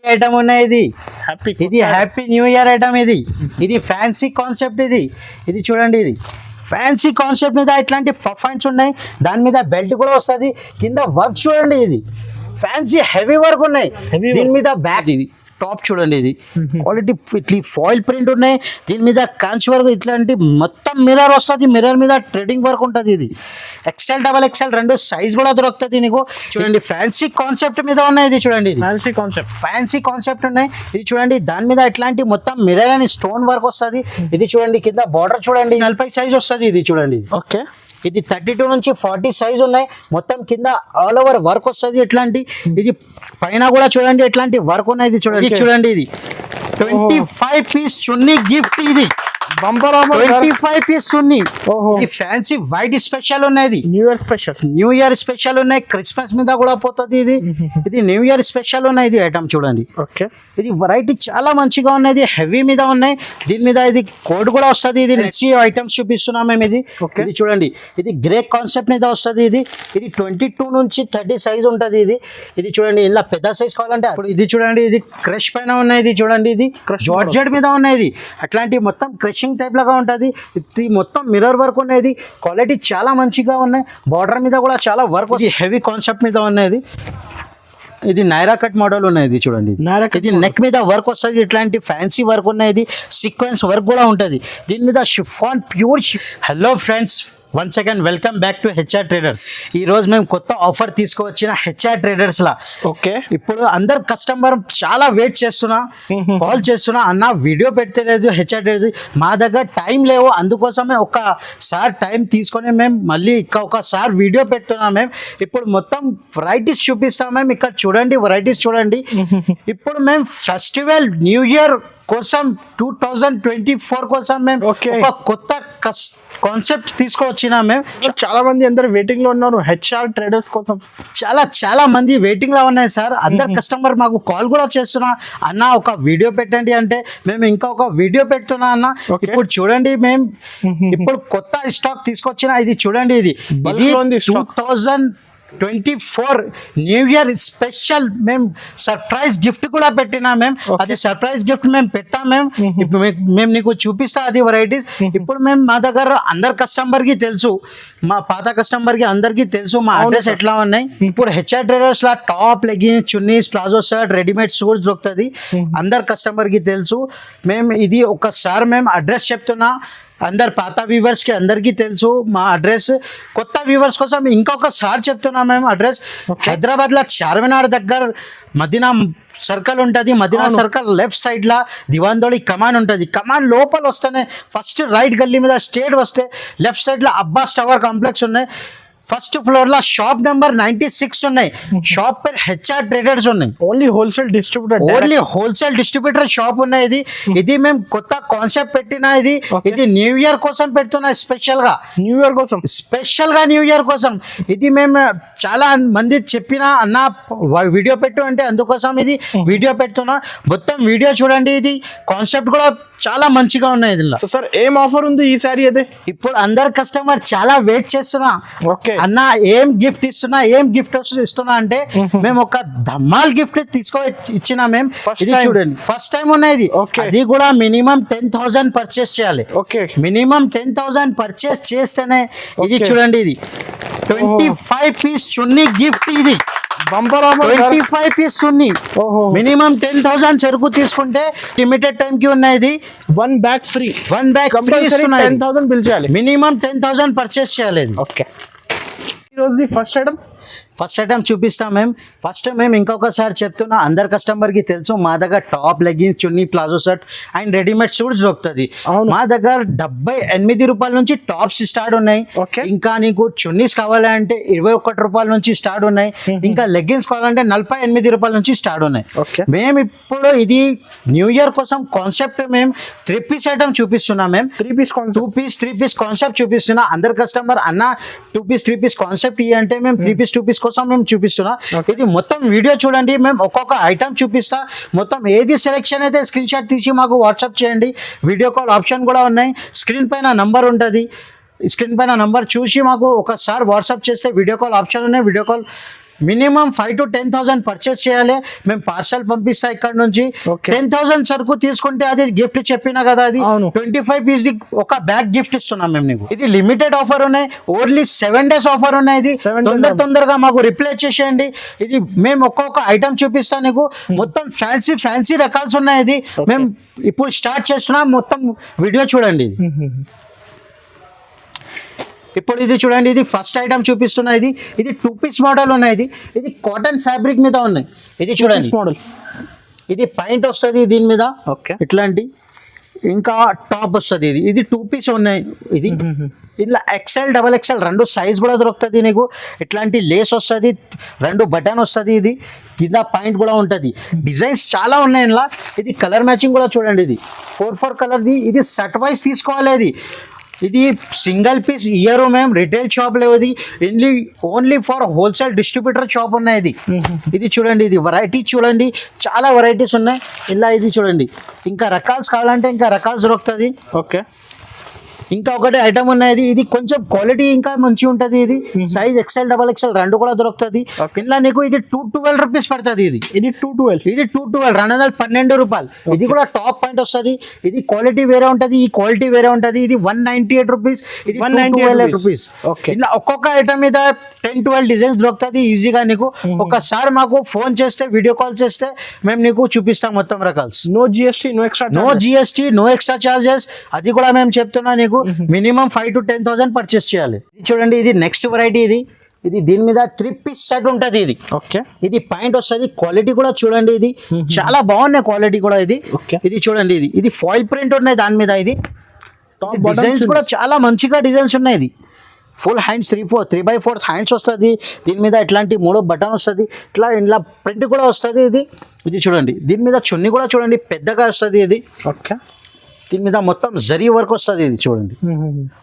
Item ఉన్నాయి. ఇది happy new year item. ఇది ఫ్యాన్సీ కాన్సెప్ట్. ఇది చూడండి, ఇది ఫ్యాన్సీ కాన్సెప్ట్ మీద ఇట్లాంటి పర్ఫార్మెన్స్ ఉన్నాయి. దాని మీద బెల్ట్ కూడా వస్తుంది. కింద వర్క్ చూడండి, ఇది ఫ్యాన్సీ హెవీ వర్క్ ఉన్నాయి. దీని మీద బ్యాక్ ఇది టాప్ చూడండి, ఇది క్వాలిటీ ఇట్లా ఫాయిల్ ప్రింట్ ఉన్నాయి. దీని మీద కాంచి వర్క్ ఇట్లాంటి మొత్తం మిర్రర్ వస్తుంది. మిర్రర్ మీద ట్రెడింగ్ వర్క్ ఉంటుంది. ఇది XL, XXL రెండు సైజ్ కూడా దొరుకుతుంది నీకు. చూడండి ఫ్యాన్సీ కాన్సెప్ట్ మీద ఉన్నాయి. ఇది చూడండి, ఫ్యాన్సీ కాన్సెప్ట్ ఉన్నాయి. ఇది చూడండి, దాని మీద ఇట్లాంటి మొత్తం మిర్రర్ అని స్టోన్ వర్క్ వస్తుంది. ఇది చూడండి, కింద బార్డర్ చూడండి 40 సైజ్ వస్తుంది. ఇది చూడండి, ఓకే. ఇది 32 నుంచి 40 సైజ్ ఉన్నాయి. మొత్తం కింద ఆల్ ఓవర్ వర్క్ వస్తుంది. ఇట్లాంటి ఇది పైన కూడా చూడండి, ఎట్లాంటి వర్క్ ఉన్నాయి. ఇది చూడండి, ఇది 25 పీస్ చున్నీ గిఫ్ట్. ఇది 25 పీస్ చున్నీ. ఇది ఫ్యాన్సీ వైట్ స్పెషల్ ఉన్నాయి. న్యూ ఇయర్ స్పెషల్ ఉన్నాయి. క్రిస్మస్ మీద కూడా పోతుంది. ఇది న్యూ ఇయర్ స్పెషల్ ఉన్నాయి. ఇది ఐటమ్ చూడండి, ఓకే. ఇది వెరైటీ చాలా మంచిగా ఉన్నాయి. హెవీ మీద ఉన్నాయి. దీని మీద ఇది కోడ్ కూడా వస్తుంది. ఇది నెక్స్ట్ ఐటమ్స్ చూపిస్తున్నాం మేము. ఇది చూడండి, ఇది గ్రే కాన్సెప్ట్ మీద వస్తుంది. ఇది 22 నుంచి 30 సైజ్ ఉంటుంది. ఇది చూడండి, ఇలా పెద్ద సైజ్ కావాలంటే అప్పుడు. ఇది చూడండి, ఇది క్రష్ పైన ఉన్నాయి. ఇది చూడండి, ఇది జార్జెట్ మీద ఉన్నాయి. అట్లాంటి మొత్తం క్రషింగ్ టైప్ లాగా ఉంటుంది. ఇది మొత్తం మిర్రర్ వర్క్ ఉన్నాయి. క్వాలిటీ చాలా మంచిగా ఉన్నాయి. బార్డర్ మీద కూడా చాలా వర్క్. ఇది హెవీ కాన్సెప్ట్ మీద ఉన్నాయి. ఇది నైరా కట్ మోడల్ ఉన్నాయి. ఇది చూడండి, ఇది నెక్ మీద వర్క్ వస్తుంది. ఇట్లాంటి ఫ్యాన్సీ వర్క్ ఉన్నాయి. సీక్వెన్స్ వర్క్ కూడా ఉంటుంది. దీని మీద chiffon pure. Hello friends, once again welcome back to HR traders. ఈ రోజు మేము కొత్త ఆఫర్ తీసుకువచ్చిన HR ట్రేడర్స్ లా. ఓకే, ఇప్పుడు అందరు కస్టమర్ చాలా వెయిట్ చేస్తున్నా, కాల్ చేస్తున్నా, అన్న వీడియో పెట్టలేదు HR ట్రేడర్స్. మా దగ్గర టైం లేవు, అందుకోసమే ఒకసారి టైం తీసుకొని మేము మళ్ళీ ఒకసారి వీడియో పెడుతున్నాం. మేము ఇప్పుడు మొత్తం వెరైటీస్ చూపిస్తాం. మేము ఇక్కడ చూడండి, వెరైటీస్ చూడండి. ఇప్పుడు మేము ఫెస్టివల్ న్యూ ఇయర్ కోసం 2024 కోసం మేము ఒక కొత్త కాన్సెప్ట్ తీసుకొచ్చినా. మేము చాలా మంది అందరు వెయిటింగ్ లో ఉన్నారు HR ట్రేడర్స్ కోసం. చాలా మంది వెయిటింగ్ లో ఉన్నాయి సార్. అందరు కస్టమర్ మాకు కాల్ కూడా చేస్తున్నా, అన్న ఒక వీడియో పెట్టండి అంటే మేము ఇంకా ఒక వీడియో పెడుతున్నా అన్న. ఇప్పుడు చూడండి, మేము ఇప్పుడు కొత్త స్టాక్ తీసుకొచ్చిన. ఇది చూడండి, ఇది 2024 న్యూ ఇయర్ స్పెషల్ మేము సర్ప్రైజ్ గిఫ్ట్ కూడా పెట్టినా. మేము అది సర్ప్రైజ్ గిఫ్ట్ మేము పెట్టాం. మేము నీకు చూపిస్తా అది వెరైటీస్. ఇప్పుడు మేము మా దగ్గర అందరు కస్టమర్ కి తెలుసు, మా పాత కస్టమర్ కి అందరికి తెలుసు మా అడ్రస్ ఎట్లా ఉన్నాయి. ఇప్పుడు HR ట్రేడర్స్ లా top, leggings, chunnis, palazzo shirt, readymade suits దొరుకుతుంది. అందరు కస్టమర్ కి తెలుసు. మేము ఇది ఒకసారి మేము అడ్రస్ చెప్తున్నా. అందరు పాత వ్యూవర్స్ కి అందరికీ తెలుసు మా అడ్రస్. కొత్త వ్యూవర్స్ కోసం ఇంకొకసారి చెప్తున్నాం. మేము అడ్రస్ హైదరాబాద్ లో చార్మినార్ దగ్గర మదీనా సర్కిల్ ఉంటుంది. మదీనా సర్కిల్ లెఫ్ట్ సైడ్ లా దివాందోళి కమాన్ ఉంటుంది. కమాన్ లోపల వస్తేనే ఫస్ట్ రైట్ గల్లీ మీద స్ట్రేట్ వస్తే లెఫ్ట్ సైడ్ లో అబ్బాస్ టవర్ కాంప్లెక్స్ ఉన్నాయి. ఫస్ట్ ఫ్లోర్ లో షాప్ నెంబర్ 96 ఉన్నాయి. షాప్ పేరు HR ట్రేడర్స్ ఉన్నాయి. ఓన్లీ హోల్సేల్ డిస్ట్రిబ్యూటర్ షాప్ ఉన్నాయి. ఇది మేము కొత్త కాన్సెప్ట్ పెట్టినా. ఇది న్యూ ఇయర్ కోసం పెడుతున్నా. స్పెషల్ గా న్యూ ఇయర్ కోసం ఇది మేము చాలా మంది చెప్పినా, అన్న వీడియో పెట్టు అంటే అందుకోసం ఇది వీడియో పెడుతున్నా. మొత్తం వీడియో చూడండి. ఇది కాన్సెప్ట్ కూడా చాలా మంచిగా ఉన్నాయి. ఇందులో సార్ ఏం ఆఫర్ ఉంది ఈసారి? అదే ఇప్పుడు అందరు కస్టమర్ చాలా వెయిట్ చేస్తున్నా, అన్న ఏం గిఫ్ట్ ఇస్తున్నా అంటే మేము ఒక ధమాల్ గిఫ్ట్ ఇచ్చినా. మేము ఇది చూడండి, ఫస్ట్ టైం ఉన్నాయి. అది కూడా మినిమం 10,000 పర్చేస్ చేయాలి. మినిమం 10,000 పర్చేస్ చేస్తేనే. ఇది చూడండి, ఇది 25 పీస్ చున్నీ గిఫ్ట్. ఇది 25 పీస్ చున్నీ. మినిమం 10,000 సరుకు తీసుకుంటే లిమిటెడ్ టైం కి ఉన్నాయి. 1 bag free. 1 bag free. 10,000 bill చేయాలి. మినిమం 10,000 పర్చేస్ చేయాలి. ఓకే, ఈరోజు ఫస్ట్ ఐటమ్ చూపిస్తాం. మేము ఇంకొకసారి చెప్తున్నా, అందరు కస్టమర్ కి తెలుసు మా దగ్గర top, leggings, chunni, palazzo shirt and readymade suits దొరుకుతుంది. మా దగ్గర 78 రూపాయల నుంచి టాప్స్ స్టార్ట్ ఉన్నాయి. ఇంకా నీకు చున్నీస్ కావాలంటే 21 రూపాయల నుంచి స్టార్ట్ ఉన్నాయి. ఇంకా లెగిన్స్ కావాలంటే 48 రూపాయల నుంచి స్టార్ట్ ఉన్నాయి. మేము ఇప్పుడు ఇది న్యూ ఇయర్ కోసం కాన్సెప్ట్ మేము 3 పీస్ ఐటమ్ చూపిస్తున్నాం. మేము 3 పీస్ కాన్సెప్ట్ చూపిస్తున్నా. అందరు కస్టమర్ అన్న 2 పీస్ 3 పీస్ కాన్సెప్ట్ అంటే మేము 3 పీస్ 2 పీస్ కోసం మేము చూపిస్తున్నా. ఇది మొత్తం వీడియో చూడండి. మేము ఒక్కొక్క ఐటమ్ చూపిస్తా. మొత్తం ఏది సెలెక్షన్ అయితే స్క్రీన్ షాట్ తీసి మాకు వాట్సాప్ చేయండి. వీడియో కాల్ ఆప్షన్ కూడా ఉన్నాయి. స్క్రీన్ పైన నంబర్ ఉంటుంది. స్క్రీన్ పైన నంబర్ చూసి మాకు ఒకసారి వాట్సాప్ చేస్తే వీడియో కాల్ ఆప్షన్ ఉన్నాయి. Video call minimum 5,000 to 10,000 purchase చేయాలి, మేము పార్సల్ పంపిస్తా ఇక్కడ నుంచి. Okay. 10,000 సరుకు తీసుకుంటే అది గిఫ్ట్ చెప్పినా కదా, అది అవును. 25 పీస్ ఒక బ్యాగ్ గిఫ్ట్ ఇస్తున్నాం మేము నీకు. ఇది లిమిటెడ్ ఆఫర్ ఉన్నాయి, ఓన్లీ 7 days ఆఫర్ ఉన్నాయి. ఇది 7 days తొందరగా మాకు రిప్లై చేసేయండి. ఇది మేము ఒక్కొక్క ఐటమ్ చూపిస్తాను నీకు, మొత్తం ఫ్యాన్సీ రకాల్స్ ఉన్నాయి. ఇది మేము ఇప్పుడు స్టార్ట్ చేస్తున్నాం, మొత్తం వీడియో చూడండి. ఇప్పుడు ఇది చూడండి, ఇది ఫస్ట్ ఐటమ్ చూపిస్తున్నా. ఇది 2 piece మోడల్ ఉన్నాయి. ఇది కాటన్ ఫ్యాబ్రిక్ మీద ఉన్నాయి. ఇది చూడండి మోడల్, ఇది పాయింట్ వస్తుంది దీని మీద. ఓకే, ఇట్లాంటి ఇంకా టాప్ వస్తుంది. ఇది 2 piece ఉన్నాయి. ఇది ఇట్లా XL, XXL 2 సైజ్ కూడా దొరుకుతుంది నీకు. ఇట్లాంటి లేస్ వస్తుంది, 2 బటన్ వస్తుంది. ఇది కింద పాయింట్ కూడా ఉంటుంది. డిజైన్స్ చాలా ఉన్నాయి ఇలా. ఇది కలర్ మ్యాచింగ్ కూడా చూడండి. ఇది 4 కలర్ది. ఇది సెట్ వైజ్ తీసుకోవాలి. ఇది సింగిల్ పీస్ ఇయర్ మేము రిటైల్ షాప్ లేవు, ఇది only for wholesale distributor shop ఉన్నాయి. ఇది చూడండి, ఇది వెరైటీ చూడండి, చాలా వెరైటీస్ ఉన్నాయి ఇలా. ఇది చూడండి, ఇంకా రకాల్స్ కావాలంటే ఇంకా రకాల్స్ దొరుకుతుంది. ఓకే, ఇంకా ఒకటి ఐటమ్ ఉన్నది. ఇది కొంచెం క్వాలిటీ ఇంకా మంచిగా ఉంటుంది. ఇది సైజ్ XL, XXL 2 కూడా దొరుకుతుంది. ఇలా నీకు ఇది 212 రూపీస్ పడుతుంది. ఇది 212 212 రూపాయలు. ఇది కూడా టాప్ పాయింట్ వస్తుంది. ఇది క్వాలిటీ వేరే ఉంటుంది, ఈ క్వాలిటీ వేరే ఉంటుంది. ఇది 198 రూపీస్, ఇది 198 రూపీస్. ఇలా ఒక్కొక్క ఐటమ్ మీద 10-12 డిజైన్స్ దొరుకుతుంది ఈజీగా నీకు. ఒకసారి మాకు ఫోన్ చేస్తే, వీడియో కాల్ చేస్తే మేము నీకు చూపిస్తాం మొత్తం రకాలు. No GST, no extra charges. అది కూడా మేము చెప్తున్నా నీకు, మినిమం 5,000 to 10,000 పర్చేస్ చేయాలి. ఇది చూడండి, ఇది నెక్స్ట్ వెరైటీ. ఇది దీని మీద 3 piece సెట్ ఉంటుంది. ఇది ఓకే, ఇది పాయింట్ వస్తుంది. క్వాలిటీ కూడా చూడండి, ఇది చాలా బాగున్నాయి క్వాలిటీ కూడా. ఇది చూడండి, ఇది ఫాయిల్ ప్రింట్ ఉన్నాయి దాని మీద. ఇది డిజైన్స్ కూడా చాలా మంచిగా డిజైన్స్ ఉన్నాయి. ఇది ఫుల్ హ్యాండ్స్ 3/4 హ్యాండ్స్ వస్తుంది. దీని మీద ఇట్లాంటి 3 బటన్ వస్తుంది. ఇలా ప్రింట్ కూడా వస్తుంది. ఇది చూడండి, దీని మీద చున్నీ కూడా చూడండి పెద్దగా వస్తుంది. ఇది ఓకే, దీని మీద మొత్తం జరీ వర్క్ వస్తుంది. ఇది చూడండి,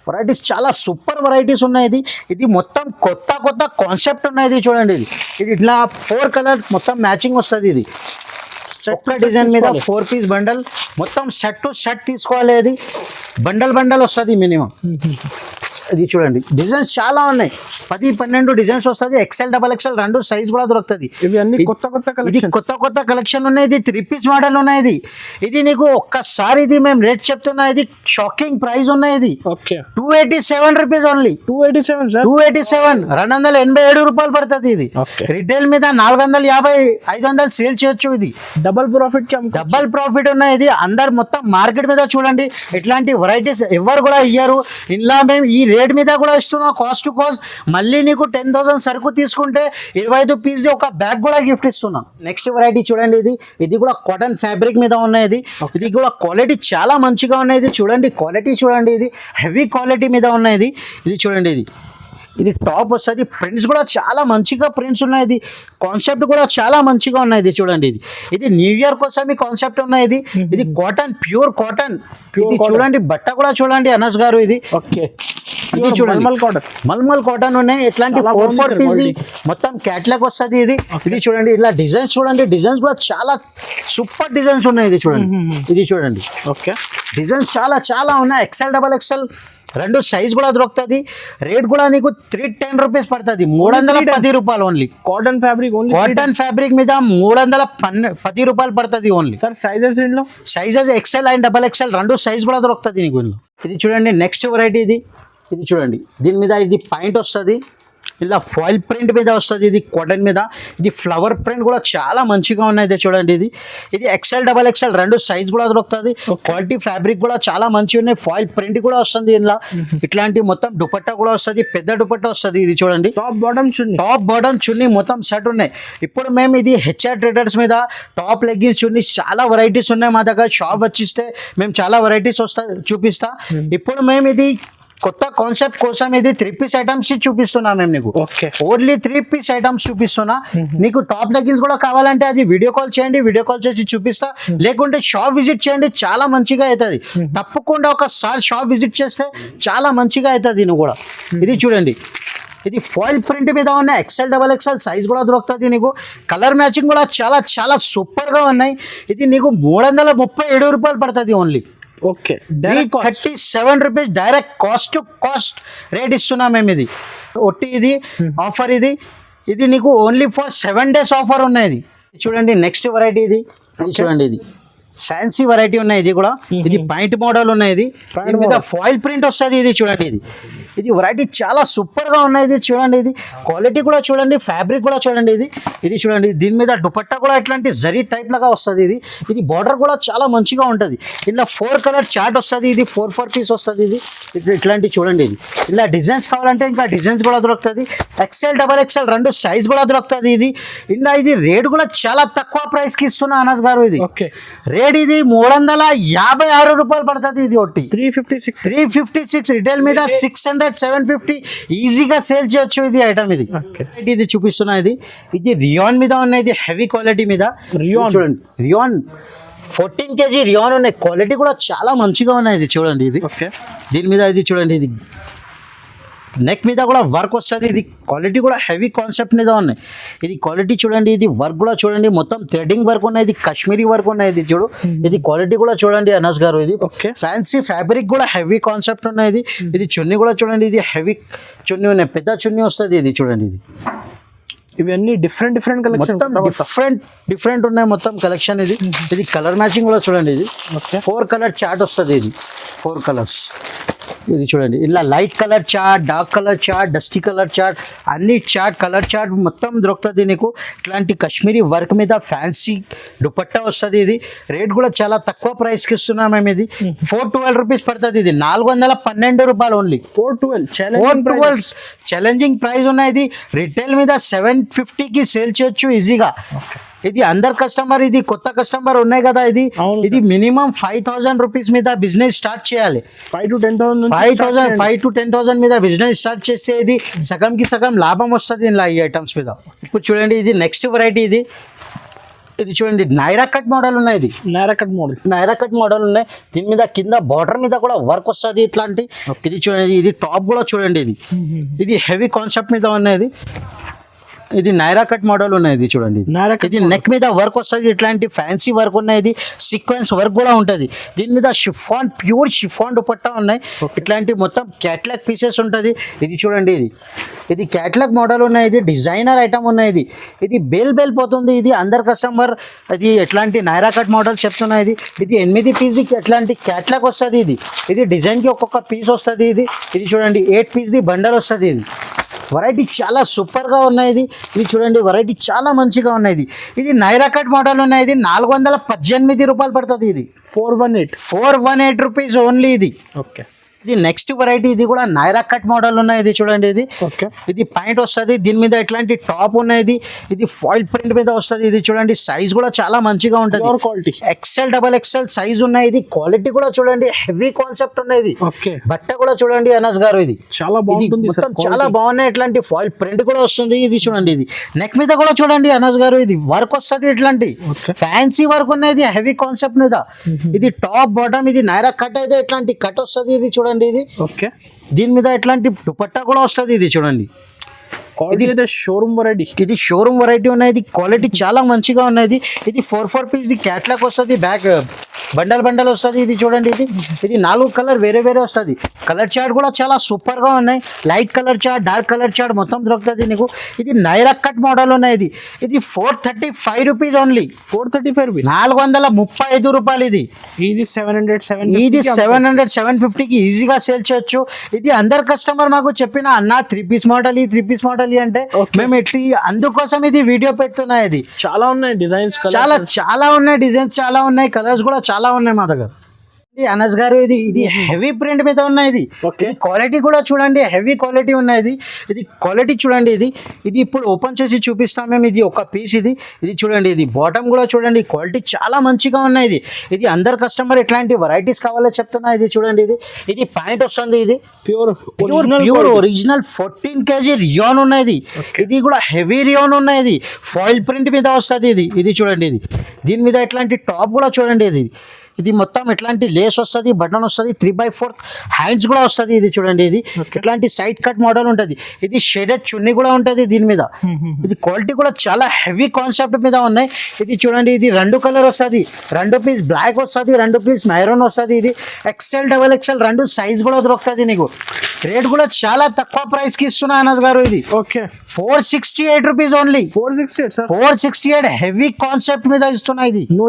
వెరైటీస్ చాలా సూపర్ వెరైటీస్ ఉన్నాయి. ఇది మొత్తం కొత్త కాన్సెప్ట్ ఉన్నాయి. ఇది చూడండి, ఇది ఇట్లా 4 కలర్స్ మొత్తం మ్యాచింగ్ వస్తుంది. ఇది ఒక్క డిజైన్ మీద 4 piece బండల్, మొత్తం సెట్ టు సెట్ తీసుకోవాలి. అది బండల్ వస్తుంది మినిమం. ఇది చూడండి, డిజైన్స్ చాలా ఉన్నాయి. 10-12 డిజైన్స్ వస్తుంది. XL, XXL 2 సైజ్ కూడా దొరుకుతుంది. ఇవి అన్ని కొత్త కలెక్షన్ ఉన్నాయి. ఇది 3 piece మోడల్ ఉన్నాయి. ఇది నీకు ఒక్కసారి ఇది మేము రేట్ చెప్తున్నా, ఇది షాకింగ్ ప్రైస్ ఉన్నాయి. ఇది ఓకే, 287 రూపీస్ ఓన్లీ. 287 287 రూపాయలు పడుతుంది. ఇది రిటైల్ మీద 450-500 సేల్ చేయొచ్చు. ఇది డబల్ ప్రాఫిట్ ఉన్నాయి. ఇది అందరు మొత్తం మార్కెట్ మీద చూడండి, ఇట్లాంటి వెరైటీస్ ఎవరు కూడా ఇయ్యరు. ఇలా మేము ఈ రేట్ మీద కూడా ఇస్తున్నాం, కాస్ట్ టు కాస్ట్. మళ్ళీ నీకు 10,000 సరుకు తీసుకుంటే 25 పీస్ ఒక బ్యాగ్ కూడా గిఫ్ట్ ఇస్తున్నాం. నెక్స్ట్ వెరైటీ చూడండి, ఇది కూడా కాటన్ ఫ్యాబ్రిక్ మీద ఉన్నాయి. ఇది కూడా క్వాలిటీ చాలా మంచిగా ఉన్నాయి. ఇది చూడండి, క్వాలిటీ చూడండి, ఇది హెవీ క్వాలిటీ మీద ఉన్నాయి. ఇది చూడండి, ఇది టాప్ వస్తుంది. ప్రింట్స్ కూడా చాలా మంచిగా ప్రింట్స్ ఉన్నాయి. ఇది కాన్సెప్ట్ కూడా చాలా మంచిగా ఉన్నాయి. ఇది చూడండి, ఇది న్యూ ఇయర్ కోసం ఈ కాన్సెప్ట్ ఉన్నాయి. ఇది కాటన్, ప్యూర్ కాటన్. ఇది చూడండి, బట్ట కూడా చూడండి అనస్ గారు. ఇది ఓకే, ఇది చూడండి, మల్మల్ కాటన్ ఉన్నాయి. ఇట్లాంటి 4 పీస్ మొత్తం క్యాట్లాగ్ వస్తుంది. ఇది చూడండి, ఇలా డిజైన్స్ చూడండి, డిజైన్స్ కూడా చాలా సూపర్ డిజైన్స్ ఉన్నాయి. ఇది చూడండి, ఓకే, డిజైన్స్ చాలా ఉన్నాయి. XL, XXL 2 సైజ్ కూడా దొరుకుతుంది. రేట్ కూడా నీకు 310 రూపీస్ పడుతుంది. 310 రూపాయలు ఓన్లీ. కాటన్ ఫ్యాబ్రిక్ మీద 310 రూపాయలు పడుతుంది only. Sir sizes XL and XXL 2 size కూడా దొరుకుతుంది నీకు. ఇది చూడండి, నెక్స్ట్ వెరైటీ. ఇది చూడండి, దీని మీద ఇది పాయింట్ వస్తుంది. ఇలా ఫాయిల్ ప్రింట్ మీద వస్తుంది. ఇది కాటన్ మీద. ఇది ఫ్లవర్ ప్రింట్ కూడా చాలా మంచిగా ఉన్నాయి. ఇది చూడండి, ఇది XL, XXL 2 సైజ్ కూడా దొరుకుతుంది. క్వాలిటీ ఫ్యాబ్రిక్ కూడా చాలా మంచిగా ఉన్నాయి. ఫాయిల్ ప్రింట్ కూడా వస్తుంది. ఇలా ఇట్లాంటి మొత్తం దుపట్టా కూడా వస్తుంది, పెద్ద దుపట్టా వస్తుంది. ఇది చూడండి, టాప్ బాటమ్ చున్నీ మొత్తం సెట్ ఉన్నాయి. ఇప్పుడు మేము ఇది HR ట్రేడర్స్ మీద టాప్ లెగ్గిన్స్ చున్నీ చాలా వెరైటీస్ ఉన్నాయి మా దగ్గర. షాప్ వచ్చిస్తే మేము చాలా వెరైటీస్ చూపిస్తా. ఇప్పుడు మేము ఇది కొత్త కాన్సెప్ట్ కోసం ఇది 3 piece ఐటమ్స్ చూపిస్తున్నా మేము నీకు. ఓన్లీ 3 piece ఐటమ్స్ చూపిస్తున్నా. నీకు టాప్ లెగ్గిన్స్ కూడా కావాలంటే అది వీడియో కాల్ చేయండి, వీడియో కాల్ చేసి చూపిస్తా. లేకుంటే షాప్ విజిట్ చేయండి, చాలా మంచిగా అవుతుంది. తప్పకుండా ఒకసారి షాప్ విజిట్ చేస్తే చాలా మంచిగా అవుతుంది. నువ్వు కూడా ఇది చూడండి, ఇది ఫాయిల్ ప్రింట్ మీద ఉన్న XL, XXL సైజ్ కూడా దొరుకుతుంది నీకు. కలర్ మ్యాచింగ్ కూడా చాలా సూపర్గా ఉన్నాయి. ఇది నీకు 337 రూపాయలు పడుతుంది only. Okay, 37 rupees direct cost to cost rate ఇస్తున్నాం మేము. ఇది ఒట్టి ఇది ఆఫర్. ఇది నీకు ఓన్లీ ఫర్ 7 days ఆఫర్ ఉన్నాయి ఇది చూడండి. నెక్స్ట్ వెరైటీ ఇది చూడండి, ఇది ఫ్యాన్సీ వెరైటీ ఉన్నాయి. ఇది కూడా ఇది పాయింట్ మోడల్ ఉన్నాయి. ఇది దీని మీద ఫాయిల్ ప్రింట్ వస్తుంది. ఇది చూడండి, ఇది వెరైటీ చాలా సూపర్ గా ఉన్నాయి. ఇది చూడండి, ఇది క్వాలిటీ కూడా చూడండి, ఫ్యాబ్రిక్ కూడా చూడండి. ఇది చూడండి, దీని మీద దుపట్టా కూడా ఇట్లాంటి జరీ టైప్ లాగా వస్తుంది. ఇది బార్డర్ కూడా చాలా మంచిగా ఉంటుంది. ఇలా 4 కలర్ చార్ట్ వస్తుంది. ఇది 4 పీస్ వస్తుంది. ఇది ఇట్లాంటి చూడండి, ఇది ఇలా డిజైన్స్ కావాలంటే ఇంకా డిజైన్స్ కూడా దొరుకుతుంది. XL, XXL రెండు సైజ్ కూడా దొరుకుతుంది. ఇది రేట్ కూడా చాలా తక్కువ ప్రైస్ కి ఇస్తున్నా అనస్ గారు. ఇది రేట్ ఇది 356 రూపాయలు పడుతుంది. ఇది ఒకటి 356 రిటైల్ మీద 600, 750 ఈజీగా సేల్ చేయొచ్చు. ఇది ఐటమ్ ఇది చూపిస్తున్నా. ఇది రియాన్ మీద ఉన్నాయి. ఇది హెవీ క్వాలిటీ మీద చూడండి. రియాన్ 14 kg రియాన్ ఉన్నాయి. క్వాలిటీ కూడా చాలా మంచిగా ఉన్నాయి. ఇది చూడండి, ఇది దీని మీద ఇది చూడండి, ఇది నెక్ మీద కూడా వర్క్ వస్తుంది. ఇది క్వాలిటీ కూడా హెవీ కాన్సెప్ట్ మీద ఉన్నాయి. ఇది క్వాలిటీ చూడండి, ఇది వర్క్ కూడా చూడండి, మొత్తం థ్రెడింగ్ వర్క్ ఉన్నాయి. ఇది కాశ్మీరీ వర్క్ ఉన్నాయి. ఇది చూడు, ఇది క్వాలిటీ కూడా చూడండి అనస్ గారు. ఇది ఫ్యాన్సీ ఫ్యాబ్రిక్ కూడా హెవీ కాన్సెప్ట్ ఉన్నాయి. ఇది చున్నీ కూడా చూడండి, ఇది హెవీ చున్నీ ఉన్నాయి, పెద్ద చున్నీ వస్తుంది. ఇది చూడండి, ఇవన్నీ డిఫరెంట్ కలెక్షన్, డిఫరెంట్ ఉన్నాయి మొత్తం కలెక్షన్. ఇది కలర్ మ్యాచింగ్ కూడా చూడండి. ఇది 4 కలర్ చార్ట్ వస్తుంది. ఇది 4 కలర్స్. ఇది చూడండి, ఇలా light colour chart, dark colour chart, dusty colour chart, అన్ని చార్ట్ కలర్ చార్ట్ మొత్తం దొరుకుతుంది నీకు. ఇట్లాంటి కాశ్మీరీ వర్క్ మీద ఫ్యాన్సీ దుపట్టా వస్తుంది. ఇది రేట్ కూడా చాలా తక్కువ ప్రైస్కి ఇస్తున్నాం మేము. ఇది 412 రూపీస్ పడుతుంది. ఇది 412 రూపాయలు ఓన్లీ. 412 ఛాలెంజింగ్ ప్రైస్ ఉన్నాయి. ఇది రిటైల్ మీద 750కి సేల్ చేయొచ్చు ఈజీగా. ఇది అందర్ కస్టమర్, ఇది కొత్త కస్టమర్ ఉన్నాయి కదా. ఇది మినిమం 5000 రూపీస్ మీద బిజినెస్ స్టార్ట్ చేయాలి. 5 to 10,000 మీద బిజినెస్ స్టార్ట్ చేస్తే ఇది సగంకి సగం లాభం వస్తుంది ఇలా ఈ ఐటమ్స్ మీద. ఇప్పుడు చూడండి, ఇది నెక్స్ట్ వెరైటీ. ఇది చూడండి, నైరా కట్ మోడల్ ఉన్నాయి. ఇది నైరా కట్ మోడల్ ఉన్నాయి. దీని మీద కింద బార్డర్ మీద కూడా వర్క్ వస్తుంది ఇట్లాంటి. ఇది చూడండి, ఇది టాప్ కూడా చూడండి, ఇది హెవీ కాన్సెప్ట్ మీద ఉన్నాయి. ఇది నైరా కట్ మోడల్ ఉన్నాయి. ఇది చూడండి, ఇది నెక్ మీద వర్క్ వస్తుంది. ఇట్లాంటి ఫ్యాన్సీ వర్క్ ఉన్నాయి. ఇది సీక్వెన్స్ వర్క్ కూడా ఉంటుంది. దీని మీద ప్యూర్ షిఫాన్ దుపట్టా ఉన్నాయి. ఇట్లాంటి మొత్తం క్యాట్లాగ్ పీసెస్ ఉంటుంది. ఇది చూడండి, ఇది క్యాట్లాగ్ మోడల్ ఉన్నాయి. ఇది డిజైనర్ ఐటమ్ ఉన్నాయి. ఇది బేల్ పోతుంది. ఇది అందర్ కస్టమర్ ఇది ఎట్లాంటి నైరా కట్ మోడల్ చెప్తున్నాయి. ఇది 8 పీస్ ఎట్లాంటి క్యాట్లాగ్ వస్తుంది. ఇది డిజైన్కి ఒక్కొక్క పీస్ వస్తుంది. ఇది చూడండి, 8 పీస్ బండల్ వస్తుంది. వెరైటీ చాలా సూపర్గా ఉన్నాయి. ఇది చూడండి, వెరైటీ చాలా మంచిగా ఉన్నాయి. ఇది నైరా కట్ మోడల్ ఉన్నాయి. ఇది 418 రూపాయలు పడుతుంది. ఇది 418 రూపీస్ ఓన్లీ. ఇది నెక్స్ట్ వెరైటీ. ఇది కూడా నైరా కట్ మోడల్ ఉన్నాయి. ఇది చూడండి, ఇది పాయింట్ వస్తుంది. దీని మీద ఇట్లాంటి టాప్ ఉన్నాయి. ఇది ఫాయిల్ ప్రింట్ మీద వస్తుంది. ఇది చూడండి, సైజ్ కూడా చాలా మంచిగా ఉంటుంది. XL, XXL సైజ్ ఉన్నాయి. ఇది క్వాలిటీ కూడా చూడండి, హెవీ కాన్సెప్ట్ ఉన్నాయి. బట్ట కూడా చూడండి అనస్ గారు, ఇది చాలా బాగుంటుంది, చాలా బాగున్నాయి. ఇట్లాంటి ఫాయిల్ ప్రింట్ కూడా వస్తుంది. ఇది చూడండి, ఇది నెక్ మీద కూడా చూడండి అనస్ గారు, ఇది వర్క్ వస్తుంది. ఇట్లాంటి ఫ్యాన్సీ వర్క్ ఉన్నాయి. హెవీ కాన్సెప్ట్ మీద. ఇది టాప్ బాటమ్, ఇది నైరా కట్ అయితే ఇట్లాంటి కట్ వస్తుంది. ఇది చూడండి, దీని మీద ఇట్లాంటి దుపట్టా కూడా వస్తుంది. ఇది చూడండి, షోరూమ్ వెరైటీ. ఇది షోరూమ్ వెరైటీ ఉన్నాయి. క్వాలిటీ చాలా మంచిగా ఉన్నాయి. ఇది 4 పీస్ క్యాట్లాగ్ వస్తుంది. బ్యాక్ బండల్ వస్తుంది. ఇది చూడండి, ఇది 4 కలర్ వేరే వస్తుంది. కలర్ చార్ట్ కూడా చాలా సూపర్ గా ఉన్నాయి. Light colour chart, dark colour chart మొత్తం దొరుకుతుంది నీకు. ఇది నైరా కట్ మోడల్ ఉన్నాయి. ఇది 435 రూపీస్ ఓన్లీ. 435 రూపాయలు. ఇది 700, 750కి ఈజీగా సేల్ చేయొచ్చు. ఇది అందరు కస్టమర్ మాకు చెప్పిన అన్న 3 పీస్ మోడల్, 3 పీస్ మోడల్ అంటే మేము ఎట్లా అందుకోసం ఇది వీడియో పెడుతున్నా. ఇది చాలా ఉన్నాయి డిజైన్స్, చాలా ఉన్నాయి డిజైన్స్, చాలా ఉన్నాయి కలర్స్ కూడా చాలా ఉన్నాయి మా దగ్గర. అనస్ గారు, ఇది హెవీ ప్రింట్ మీద ఉన్నాయి. ఇది క్వాలిటీ కూడా చూడండి, హెవీ క్వాలిటీ ఉన్నాయి. ఇది క్వాలిటీ చూడండి. ఇది ఇప్పుడు ఓపెన్ చేసి చూపిస్తాం మేము. ఇది ఒక పీస్. ఇది చూడండి, ఇది బాటమ్ కూడా చూడండి, క్వాలిటీ చాలా మంచిగా ఉన్నాయి. ఇది అందరు కస్టమర్ ఎట్లాంటి వెరైటీస్ కావాలో చెప్తున్నా. ఇది చూడండి, ఇది పాయింట్ వస్తుంది. ఇది ప్యూర్ ఒరిజినల్ 14 kg రియాన్ ఉన్నాయి. ఇది కూడా హెవీ రియాన్ ఉన్నాయి. ఫాయిల్ ప్రింట్ మీద వస్తుంది. ఇది చూడండి, దీని మీద ఇట్లాంటి టాప్ కూడా చూడండి. ఇది మొత్తం ఇట్లాంటి లేస్ వస్తుంది, బటన్ వస్తుంది, 3/4 హ్యాండ్స్ కూడా వస్తుంది. ఇది చూడండి, ఇది ఇట్లాంటి సైడ్ కట్ మోడల్ ఉంటుంది. ఇది షేడెడ్ చున్నీ కూడా ఉంటుంది దీని మీద. ఇది క్వాలిటీ కూడా చాలా హెవీ కాన్సెప్ట్ మీద ఉన్నాయి. ఇది చూడండి, ఇది 2 కలర్ వస్తుంది, 2 పీస్ బ్లాక్ వస్తుంది, 2 పీస్ మెరూన్ వస్తుంది. ఇది XL XXL 2 సైజ్ కూడా దొరుకుతుంది నీకు. రేట్ కూడా చాలా తక్కువ ప్రైస్ కి ఇస్తున్నా అనస్ గారు. ఇది okay 468 rupees only. 468 sir. 468 heavy concept మీద ఇస్తున్నా. ఇది నో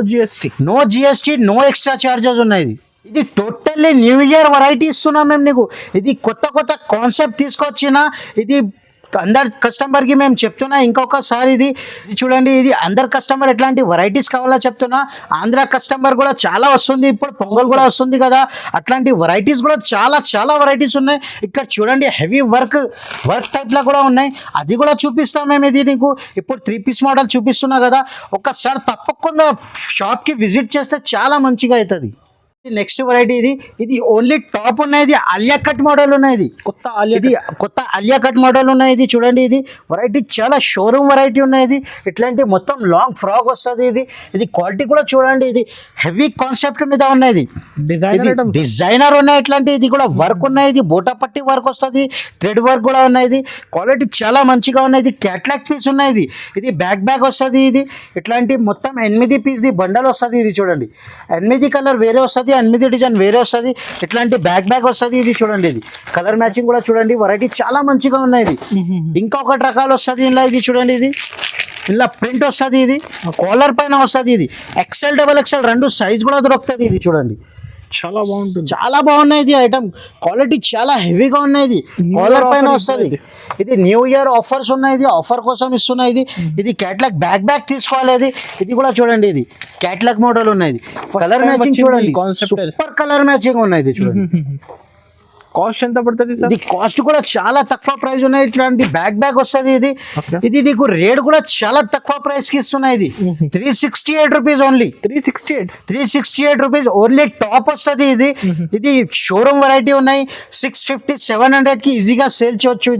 జిఎస్టీ, నో ఎక్స్ట్రా చార్జెస్ ఉన్నాయి. ఇది టోటల్లీ న్యూ ఇయర్ వెరైటీ ఇస్తున్నాం మేము నీకు. ఇది కొత్త కాన్సెప్ట్ తీసుకొచ్చిన ఇది అందరు కస్టమర్కి మేము చెప్తున్నా ఇంకొకసారి. ఇది చూడండి, ఇది అందరు కస్టమర్ ఎట్లాంటి వెరైటీస్ కావాలో చెప్తున్నా. ఆంధ్ర కస్టమర్ కూడా చాలా వస్తుంది, ఇప్పుడు పొంగల్ కూడా వస్తుంది కదా, అట్లాంటి వెరైటీస్ కూడా చాలా వెరైటీస్ ఉన్నాయి. ఇక్కడ చూడండి, హెవీ వర్క్ టైప్లో కూడా ఉన్నాయి, అది కూడా చూపిస్తాం మేము. ఇది నీకు ఇప్పుడు 3 పీస్ మోడల్ చూపిస్తున్నా కదా, ఒక్కసారి తప్పకుండా షాప్కి విజిట్ చేస్తే చాలా మంచిగా అవుతుంది. నెక్స్ట్ వెరైటీ ఇది ఓన్లీ టాప్ ఉన్నది, ఆలియా కట్ మోడల్ ఉన్నది. కొత్త ఆలియా కట్ మోడల్ ఉన్నాయి. ఇది చూడండి, ఇది వెరైటీ చాలా షోరూమ్ వెరైటీ ఉన్నది. ఇట్లాంటి మొత్తం లాంగ్ ఫ్రాక్ వస్తుంది. ఇది క్వాలిటీ కూడా చూడండి, ఇది హెవీ కాన్సెప్ట్ మీద ఉన్నది. డిజైనర్ ఉన్నాయి ఇట్లాంటి. ఇది కూడా వర్క్ ఉన్నాయి, ఇది బోటాపట్టి వర్క్ వస్తుంది, థ్రెడ్ వర్క్ కూడా ఉన్నది. క్వాలిటీ చాలా మంచిగా ఉన్నది. క్యాట్లాగ్ పీస్ ఉన్నది. ఇది బ్యాక్ వస్తుంది. ఇది ఇట్లాంటి మొత్తం 8 పీస్ బండల్ వస్తుంది. ఇది చూడండి, 8 కలర్ వేరే వస్తుంది, 8 డిజైన్ వేరే వస్తుంది. ఇట్లాంటి బ్యాక్ వస్తుంది. ఇది చూడండి, ఇది కలర్ మ్యాచింగ్ కూడా చూడండి, వెరైటీ చాలా మంచిగా ఉన్నాయి. ఇంకొకటి రకాలు వస్తుంది ఇలా. ఇది చూడండి, ఇది ఇలా ప్రింట్ వస్తుంది. ఇది కాలర్ పైన వస్తుంది. ఇది XL XXL 2 సైజ్ కూడా దొరుకుతుంది. ఇది చూడండి, చాలా బాగుంటుంది, చాలా బాగున్నాయి. ఇది ఐటమ్ క్వాలిటీ చాలా హెవీగా ఉన్నాయి. కాలర్ పైన వస్తుంది. ఇది న్యూ ఇయర్ ఆఫర్స్ ఉన్నాయి, ఇది ఆఫర్ కోసం ఇస్తున్నాయి. ఇది క్యాట్లాగ్ బ్యాక్ తీసుకోవాలి. ఇది కూడా చూడండి, ఇది క్యాట్లాగ్ మోడల్ ఉన్నది. కలర్ మ్యాచింగ్ చూడండి, సూపర్ కలర్ మ్యాచింగ్ ఉన్నది. చూడండి, కాస్ట్ ఎంత పడుతుంది సార్? ఇది కాస్ట్ కూడా చాలా తక్కువ ప్రైస్ ఉన్నాయి. ఇట్లాంటి బ్యాక్ వస్తుంది. ఇది నీకు రేట్ కూడా చాలా తక్కువ ప్రైస్ కి ఇస్తున్నాయి. ఇది 368 rupees only. 368 rupees only top వస్తుంది. ఇది షోరూమ్ వెరైటీ ఉన్నాయి. 650 700 కి ఈజీగా సేల్ చేయొచ్చు.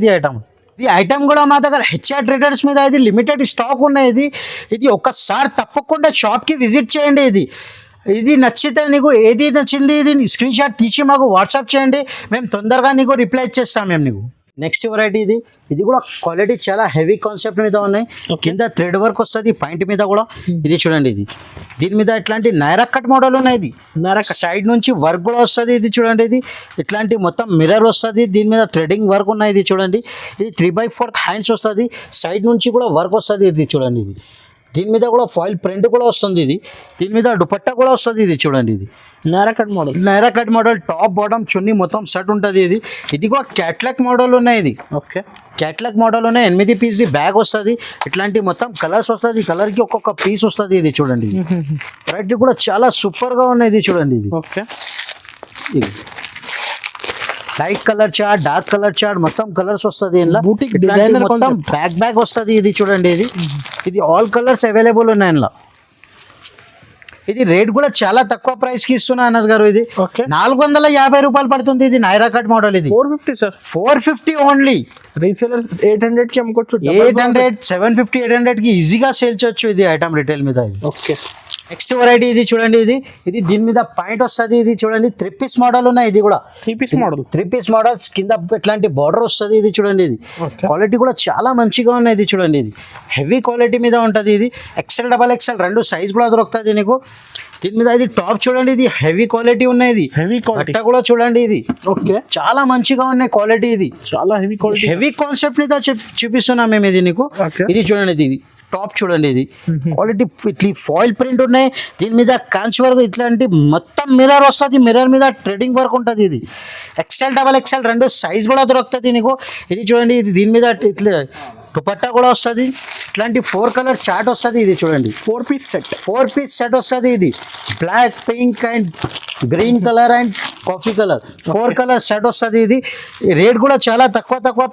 ఈ ఐటమ్ కూడా మా దగ్గర HR ట్రేడర్స్ మీద ఇది లిమిటెడ్ స్టాక్ ఉన్నాయి. ఇది ఒక్కసారి తప్పకుండా షాప్కి విజిట్ చేయండి. ఇది నచ్చితే నీకు ఏది నచ్చింది ఇది స్క్రీన్ షాట్ తీసి మాకు వాట్సాప్ చేయండి, మేము తొందరగా నీకు రిప్లై ఇచ్చేస్తాం మేము నీకు. నెక్స్ట్ వెరైటీ ఇది కూడా క్వాలిటీ చాలా హెవీ కాన్సెప్ట్ మీద ఉన్నాయి. కింద థ్రెడ్ వర్క్ వస్తుంది పాయింట్ మీద కూడా. ఇది చూడండి, దీని మీద ఇట్లాంటి నైరా కట్ మోడల్ ఉన్నాయి. ఇది నైరా సైడ్ నుంచి వర్క్ కూడా వస్తుంది. ఇది చూడండి, ఇది ఇట్లాంటి మొత్తం మిర్రర్ వస్తుంది. దీని మీద థ్రెడింగ్ వర్క్ ఉన్నాయి. ఇది చూడండి, ఇది 3/4 హ్యాండ్స్ వస్తుంది, సైడ్ నుంచి కూడా వర్క్ వస్తుంది. ఇది చూడండి, దీని మీద కూడా ఫాయిల్ ప్రింట్ కూడా వస్తుంది. దీని మీద దుపట్టా కూడా వస్తుంది. ఇది చూడండి, ఇది Naira cut model top bottom chunni మొత్తం సెట్ ఉంటుంది. ఇది కూడా క్యాట్లాగ్ మోడల్ ఉన్నాయి. ఇది ఓకే క్యాట్లాగ్ మోడల్ ఉన్నాయి. 8 పీస్ బ్యాగ్ వస్తుంది. ఇట్లాంటి మొత్తం కలర్స్ వస్తుంది, కలర్కి ఒక్కొక్క పీస్ వస్తుంది. ఇది చూడండి, వెరైటీ కూడా చాలా సూపర్గా ఉన్నాయి. ఇది చూడండి, ఇది ఓకే ఇది light colour chart, dark colour chart మొత్తం కలర్స్ వస్తుంది. బూటిక్ డిజైనర్ మొత్తం బ్యాగ్ వస్తుంది. ఇది చూడండి, ఇది ఆల్ కలర్స్ అవైలబుల్ ఉన్నాయి ఇందులో. ఇది రేట్ కూడా చాలా తక్కువ ప్రైస్ కి ఇస్తున్నా అనస్ గారు. ఇది 450 రూపాయలు పడుతుంది. ఇది నైరా కట్ మోడల్. ఇది 450 సార్, 450 ఓన్లీ. రీసేలర్స్ 800 కి అమ్ముకోవచ్చు. 800 750 800 కి ఈజీగా సేల్ చేయొచ్చు. ఇది ఐటమ్ రిటైల్ మీద. ఓకే నెక్స్ట్ వెరైటీ ఇది చూడండి, ఇది దీని మీద పాయింట్ వస్తుంది. ఇది చూడండి, 3 పీస్ మోడల్ ఉన్నాయి. ఇది కూడా 3 పీస్ మోడల్స్ కింద ఇట్లాంటి బార్డర్ వస్తుంది. ఇది చూడండి, ఇది క్వాలిటీ కూడా చాలా మంచిగా ఉన్నాయి. ఇది చూడండి, ఇది హెవీ క్వాలిటీ మీద ఉంటుంది. ఇది XL XXL 2 సైజ్ కూడా దొరుకుతుంది నీకు. దీని మీద ఇది టాప్ చూడండి, ఇది హెవీ క్వాలిటీ ఉన్నాయి. హెవీ క్వాలిటీ కూడా చూడండి, ఇది ఓకే చాలా మంచిగా ఉన్నాయి క్వాలిటీ. ఇది చాలా హెవీ కాన్సెప్ట్ మీద చూపిస్తున్నాం మేము. ఇది నీకు ఇది చూడండి, ఇది టాప్ చూడండి, ఇది క్వాలిటీ ఇట్లా ఫాయిల్ ప్రింట్ ఉన్నాయి. దీని మీద కాంచ్ వర్క్ ఇట్లాంటి మొత్తం మిర్రర్ వస్తుంది. మిర్రర్ మీద ట్రేడింగ్ వర్క్ ఉంటుంది. ఇది XL XXL 2 సైజ్ కూడా దొరుకుతుంది నీకు. ఇది చూడండి, ఇది దీని మీద ఇట్లా దుపట్టా కూడా వస్తుంది. ఇట్లాంటి 4 కలర్ చార్ట్ వస్తుంది. ఇది చూడండి, 4 పీస్ సెట్ వస్తుంది. ఇది black, pink and green colour and coffee colour 4 colour set వస్తుంది. ఇది రేట్ కూడా చాలా తక్కువ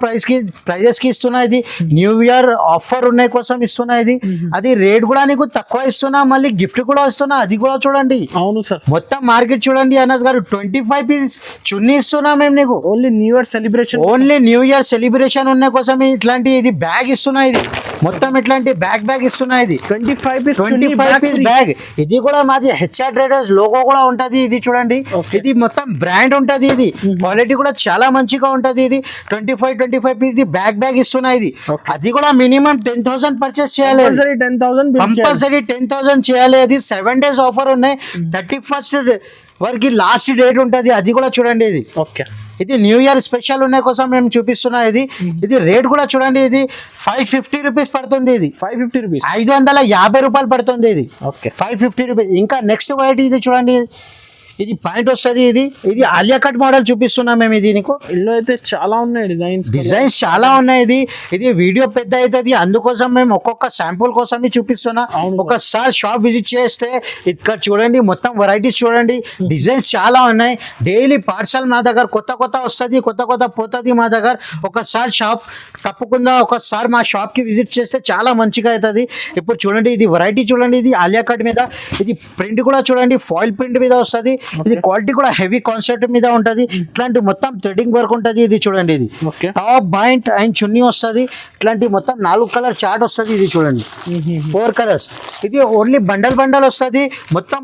ప్రైజెస్కి ఇస్తున్నా. ఇది న్యూ ఇయర్ ఆఫర్ ఉన్నాయి కోసం ఇస్తున్నా. ఇది అది రేట్ కూడా నీకు తక్కువ ఇస్తున్నా, మళ్ళీ గిఫ్ట్ కూడా ఇస్తున్నా. అది కూడా చూడండి. అవును సార్, మొత్తం మార్కెట్ చూడండి అనస్ గారు. 25 పీస్ చున్నీ ఇస్తున్నా మేము నీకు. ఓన్లీ న్యూ ఇయర్ సెలబ్రేషన్ ఉన్న కోసం ఇట్లాంటి ఇది బ్యాగ్ ఇస్తున్నా. ఇది మొత్తం ఇట్లాంటి బ్యాగ్ ఇస్తున్నాయి ఇది 25 పీస్ 25 పీస్ బ్యాగ్. ఇది కూడా మాది హెచ్ఆర్ ట్రేడర్స్ లోగో కూడా ఉంటది. ఇది చూడండి, ఇది మొత్తం బ్రాండ్ ఉంటది. ఇది క్వాలిటీ కూడా చాలా మంచిగా ఉంటది. ఇది 25 పీస్ బ్యాగ్ ఇస్తున్నాయి. ఇది అది కూడా మినిమం 10,000 పర్చేస్ చేయాలి. 10,000 కంపల్సరీ 10,000 చేయాలి. అది 7 days ఆఫర్ ఉన్నాయి. 31st వరకు లాస్ట్ డేట్ ఉంటది. అది కూడా చూడండి. ఇది ఓకే, ఇది న్యూ ఇయర్ స్పెషల్ ఉన్నాయి కోసం మేము చూపిస్తున్నా. ఇది రేట్ కూడా చూడండి. ఇది 550 రూపీస్ పడుతుంది. ఇది 550 రూపీస్, 550 రూపాయలు పడుతుంది. ఇది ఓకే 550 రూపీస్. ఇంకా నెక్స్ట్ వెరైటీ ఇది చూడండి. ఇది పాయింట్ వస్తుంది. ఇది ఆలియా కట్ మోడల్ చూపిస్తున్నాం మేము. ఇది నీకు ఇందులో అయితే చాలా ఉన్నాయి డిజైన్స్ చాలా ఉన్నాయి. ఇది వీడియో పెద్ద అవుతుంది, అందుకోసం మేము ఒక్కొక్క శాంపుల్ కోసమే చూపిస్తున్నా. ఒకసారి షాప్ విజిట్ చేస్తే ఇక్కడ చూడండి, మొత్తం వెరైటీస్ చూడండి, డిజైన్స్ చాలా ఉన్నాయి. డైలీ పార్సల్ మా దగ్గర కొత్త వస్తుంది, కొత్త పోతుంది మా దగ్గర. ఒకసారి షాప్ తప్పకుండా ఒకసారి మా షాప్కి విజిట్ చేస్తే చాలా మంచిగా అవుతుంది. ఇప్పుడు చూడండి, ఇది వెరైటీ చూడండి. ఇది ఆలియా కట్ మీద, ఇది ప్రింట్ కూడా చూడండి, ఫాయిల్ ప్రింట్ మీద వస్తుంది. ఇది క్వాలిటీ కూడా హెవీ కాన్సెప్ట్ మీద ఉంటది. ఇట్లాంటి మొత్తం థ్రెడింగ్ వర్క్ ఉంటది. ఇది చూడండి, ఇది టాప్ బాయింట్ అండ్ చున్నీ వస్తుంది. ఇట్లాంటి మొత్తం 4 కలర్ చార్ట్ వస్తుంది. ఇది చూడండి, 4 కలర్స్. ఇది ఓన్లీ బండల్ వస్తుంది. మొత్తం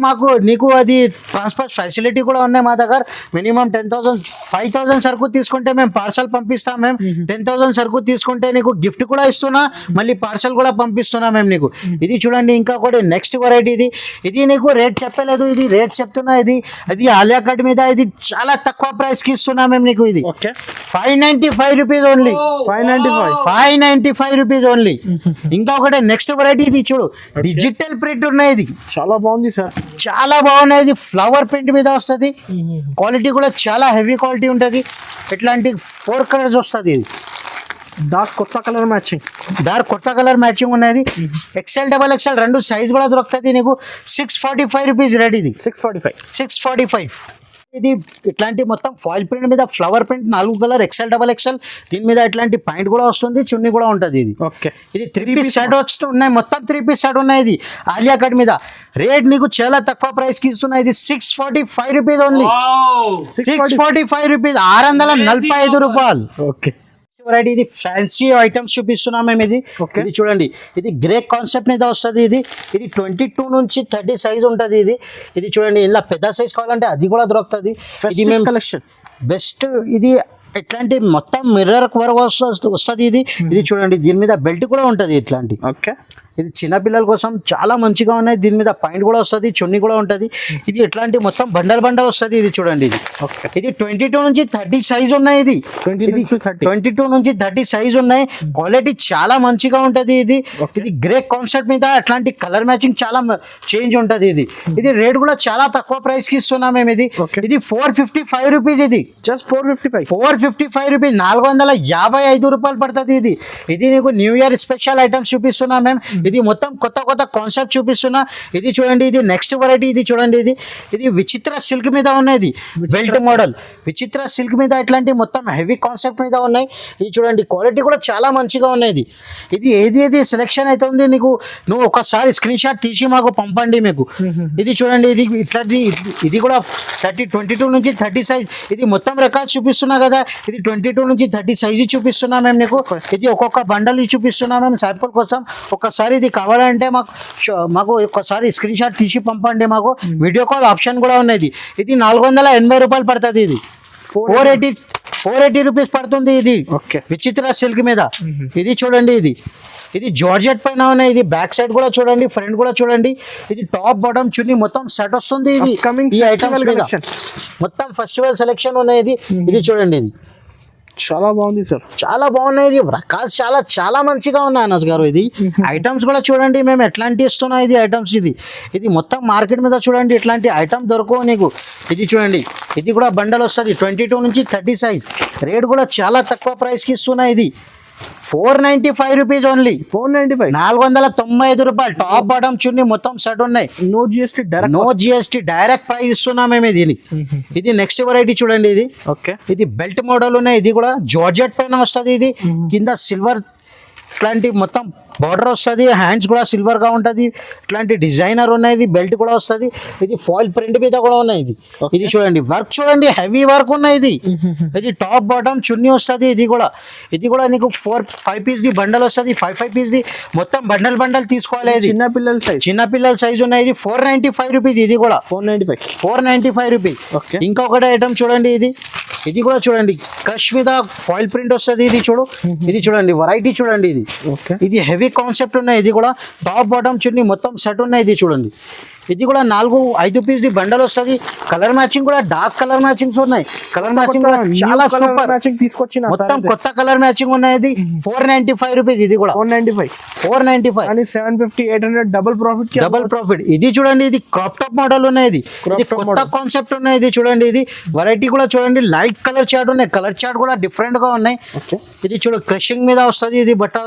నీకు అది ట్రాన్స్పోర్ట్ ఫెసిలిటీ కూడా ఉన్నాయి మా దగ్గర. మినిమం 10,000 5,000 సరుకు తీసుకుంటే మేము పార్సల్ పంపిస్తాం. మేము 10,000 సరుకు తీసుకుంటే నీకు గిఫ్ట్ కూడా ఇస్తున్నా, మళ్ళీ పార్సల్ కూడా పంపిస్తున్నా మేము నీకు. ఇది చూడండి, ఇంకా కూడా నెక్స్ట్ వెరైటీ. ఇది నీకు రేట్ చెప్పలేదు, ఇది రేట్ చెప్తున్నా. ఇది ఆలియా కట్ మీద, ఇది చాలా తక్కువ ప్రైస్ కి ఇస్తున్నా మేము నీకు. ఇది 595 రూపీస్ ఓన్లీ. 595 rupees only. ఇంకా ఒకటి నెక్స్ట్ వెరైటీ. ఇది చూడు, డిజిటల్ ప్రింట్ ఉన్నాయి. ఇది చాలా బాగుంది సార్, చాలా బాగున్నాయి. ఇది ఫ్లవర్ ప్రింట్ మీద వస్తుంది. క్వాలిటీ కూడా చాలా హెవీ క్వాలిటీ ఉంటుంది. ఇట్లాంటి 4 కలర్స్ వస్తుంది. ఇది డార్క్ కొత్త కలర్ మ్యాచింగ్ ఉన్నది. XL XXL 2 సైజ్ కూడా దొరుకుతుంది నీకు. 645 రూపీస్ రేట్. ఇది 645. ఇది ఇట్లాంటి మొత్తం ఫాయిల్ ప్రింట్ మీద flower print 4 colour XL XXL. దీని మీద ఇట్లాంటి పాయింట్ కూడా వస్తుంది, చున్నీ కూడా ఉంటుంది. ఇది ఓకే, ఇది 3 పీస్ సెట్ ఉన్నాయి. మొత్తం 3 పీస్ సెట్ ఉన్నాయి. ఇది ఆలియా కట్ మీద రేట్ నీకు చాలా తక్కువ ప్రైస్ కి ఇస్తున్నా. ఇది 645 రూపీస్ ఓన్లీ. 645 రూపీస్, 645 రూపాయలు. Okay, variety. ఇది ఫ్యాన్సీ ఐటమ్స్ చూపిస్తున్నాం మేము. ఇది చూడండి, ఇది గ్రే కాన్సెప్ట్ మీద వస్తుంది. ఇది 22 నుంచి 30 సైజ్ ఉంటుంది. ఇది చూడండి, ఇలా పెద్ద సైజ్ కావాలంటే అది కూడా దొరుకుతుంది. ఇది మేము కలెక్షన్ బెస్ట్. ఇది ఇట్లాంటి మొత్తం మిర్రర్ వర్క్ వస్తుంది. ఇది చూడండి, దీని మీద బెల్ట్ కూడా ఉంటుంది. ఇట్లాంటి ఓకే, ఇది చిన్నపిల్లల కోసం చాలా మంచిగా ఉన్నాయి. దీని మీద పాయింట్ కూడా వస్తుంది, చున్నీ కూడా ఉంటుంది. ఇది ఎట్లాంటి మొత్తం బండల్ వస్తుంది. ఇది చూడండి, ఇది 22 నుంచి 30 సైజ్ ఉన్నాయి. ఇది 22 నుంచి 30 సైజ్ ఉన్నాయి. క్వాలిటీ చాలా మంచిగా ఉంటుంది. ఇది గ్రే కాన్సెప్ట్ మీద అట్లాంటి కలర్ మ్యాచింగ్ చాలా చేంజ్ ఉంటుంది. ఇది రేట్ కూడా చాలా తక్కువ ప్రైస్ కి ఇస్తున్నాం మేము. ఇది 455 రూపీస్. ఇది జస్ట్ 455 రూపీస్, 455 రూపాయలు పడుతుంది. ఇది నీకు న్యూ ఇయర్ స్పెషల్ ఐటమ్స్ చూపిస్తున్నాం మేము. ఇది మొత్తం కొత్త కాన్సెప్ట్ చూపిస్తున్నా. ఇది చూడండి, ఇది నెక్స్ట్ వెరైటీ. ఇది చూడండి, ఇది విచిత్ర సిల్క్ మీద ఉన్నది. బెల్ట్ మోడల్ విచిత్ర సిల్క్ మీద ఇట్లాంటి మొత్తం హెవీ కాన్సెప్ట్ మీద ఉన్నాయి. ఇది చూడండి, క్వాలిటీ కూడా చాలా మంచిగా ఉన్నది. ఇది ఏది సెలెక్షన్ అయితే ఉంది నీకు, నువ్వు ఒకసారి స్క్రీన్ షాట్ తీసి మాకు పంపండి మీకు. ఇది చూడండి, ఇది కూడా 22 నుంచి 30 సైజ్. ఇది మొత్తం రకాలు చూపిస్తున్నా కదా. ఇది 22 నుంచి 30 సైజు చూపిస్తున్నా మేము నీకు. ఇది ఒక్కొక్క బండల్ చూపిస్తున్నా మేము శాంపుల్ కోసం. ఒకసారి ఇది కావాలంటే మాకు ఒకసారి స్క్రీన్ షాట్ తీసి పంపండి. మాకు వీడియో కాల్ ఆప్షన్ కూడా ఉన్నది. ఇది 480 రూపాయలు పడుతుంది. ఇది 480 రూపీస్ పడుతుంది. ఇది విచిత్ర సిల్క్ మీద. ఇది చూడండి, ఇది జార్జెట్ పైన ఉన్నాయి. ఇది బ్యాక్ సైడ్ కూడా చూడండి, ఫ్రంట్ కూడా చూడండి. ఇది టాప్ బాటమ్ చున్నీ మొత్తం సెట్ వస్తుంది. ఇది ఈ ఐటమ్స్ మీద మొత్తం ఫెస్టివల్ సెలెక్షన్ ఉన్నాయి. ఇది చూడండి, ఇది చాలా బాగుంది సార్, చాలా బాగున్నాయి. ఇది రకాలు చాలా మంచిగా ఉన్నాయి అనస్ గారు. ఇది ఐటమ్స్ కూడా చూడండి మేము ఎట్లాంటి ఇస్తున్నాం. ఇది ఐటమ్స్ ఇది మొత్తం మార్కెట్ మీద చూడండి, ఇట్లాంటి ఐటమ్ దొరకవు నీకు. ఇది చూడండి, ఇది కూడా బండల్ వస్తుంది. 22 నుంచి 30 సైజ్. రేట్ కూడా చాలా తక్కువ ప్రైస్కి ఇస్తున్నాయి. ఇది 495 రూపీస్ ఓన్లీ. 495 రూపాయలు. టాప్ బాటమ్ చున్నీ మొత్తం సెట్ ఉన్నాయి. నో జిఎస్టీ డైరెక్ట్ ప్రైస్ ఇస్తున్నాం మేము. ఇది నెక్స్ట్ వెరైటీ చూడండి. ఇది బెల్ట్ మోడల్ ఉన్నాయి. ఇది కూడా జార్జెట్ పైన వస్తుంది. ఇది కింద సిల్వర్ ఇట్లాంటి మొత్తం బార్డర్ వస్తుంది, హ్యాండ్స్ కూడా సిల్వర్ గా ఉంటది, ఇట్లాంటి డిజైనర్ ఉన్నాయి, ఇది బెల్ట్ కూడా వస్తుంది, ఇది ఫాయిల్ ప్రింట్ మీద కూడా ఉన్నాయి, ఇది చూడండి వర్క్ చూడండి, హెవీ వర్క్ ఉన్నాయి, ఇది టాప్ బాటమ్ చున్నీ వస్తుంది, ఇది కూడా నీకు 4-5 పీస్ ది బండల్ వస్తుంది, 5 పీస్ ది మొత్తం బండల్ తీసుకోవాలి, ఇది చిన్నపిల్లల సైజ్ ఉన్నాయి, ఇది 495 రూపీస్, ఇది కూడా 495 రూపీస్. ఇంకొకటి ఐటమ్ చూడండి, ఇది కూడా చూడండి క్రష్ మీద ఫాయిల్ ప్రింట్ వస్తుంది, ఇది చూడండి వెరైటీ చూడండి, ఇది హెవీ కాన్సెప్ట్ ఉన్నాయి, ఇది కూడా టాప్ బాటమ్ చున్నీ మొత్తం సెట్ ఉన్నాయి, ఇది చూడండి, ఇది కూడా 4-5 పీస్ ది బండల్ వస్తుంది, కలర్ మ్యాచింగ్ కూడా డార్క్ కలర్ మ్యాచింగ్స్ ఉన్నాయి, కలర్ మ్యాచింగ్ కూడా చాలా సూపర్ తీసుకొచ్చిన మొత్తం కొత్త కలర్ మ్యాచింగ్ ఉన్నాయి, ఇది 495 రూపీస్, ఇది కూడా 495 అని 750-800 డబుల్ ప్రాఫిట్. ఇది చూడండి, ఇది క్రాప్ టాప్ మోడల్ ఉన్నాయి, ఇది కొత్త కాన్సెప్ట్ ఉన్నాయి, ఇది చూడండి, ఇది వెరైటీ కూడా చూడండి, లైట్ కలర్ చార్ట్ ఉన్నాయి, కలర్ చార్ట్ కూడా డిఫరెంట్ గా ఉన్నాయి, ఇది చూడ క్రషింగ్ మీద వస్తుంది, ఇది బట్ట